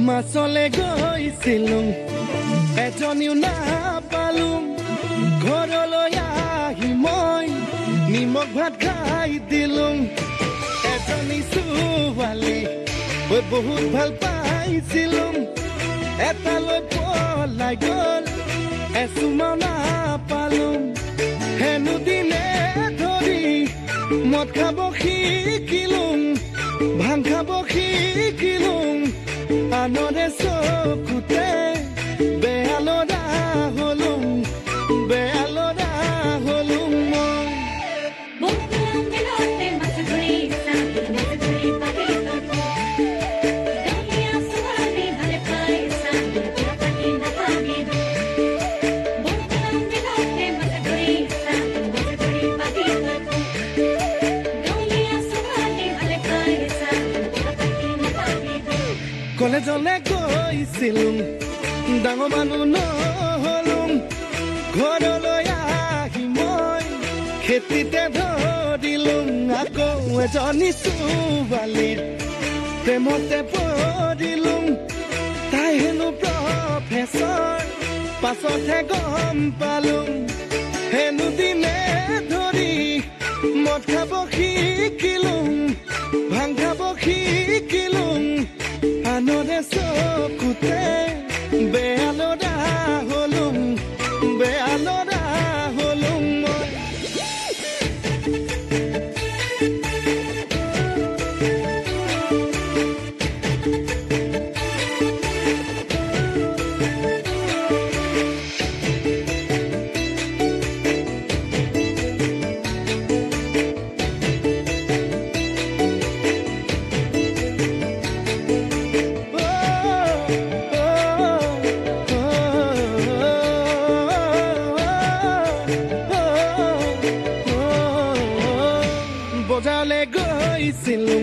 মাছলে গৈছিলো এজনীও নাপালো ঘৰলৈ আহি মই নিমখ ভাত খাই দিলো এজনী ছোৱালী মই বহুত ভাল পাইছিলো এটালৈ পলাই গ'ল এচুমাও নাপালো হেনো দিনে ধৰি মদ খাব শিকিলো ভাং খাব শিকিলো আনৰে চকুতে বেয়া ল'ৰা হলো কলেজলে গৈছিলো ডাঙৰ মানুহ নহলো ঘৰলৈ আহি মই খেতিতে ধৰিলো আকৌ এজনী ছোৱালীৰ প্ৰেমতে পৰিলো তাই হেনো প্ৰফেচৰ পাছতহে গম পালো হেনো দিনে ধৰি মদ খাব শিকিলো ভাং খাব শিকিলো আনৰে চকুতে বেয়া ল'ৰা হলো মই বজাৰলে গৈছিলো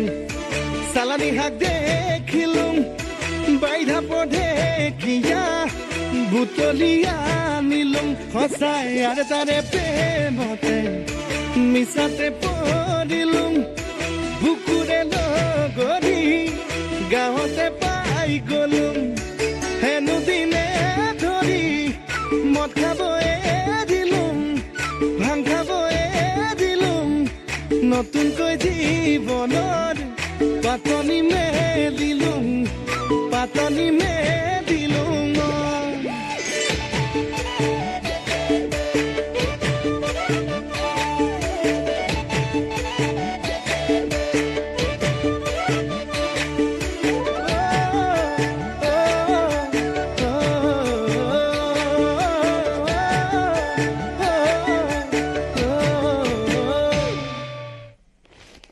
চালানী শাক দেখিলো বাইধা পধে কিয়া বুটলি আনিলো সঁচাই আৰু তাৰে প্ৰেমতে মিছাতে পৰিলো বুকুৰে লগৰি গাঁৱতে পাই গলো হেনো দিনে ধৰি মদ খাব এৰিলো ভাং খাব এৰিলো নতুনকৈ জীৱনৰ পাতনি মেলিলো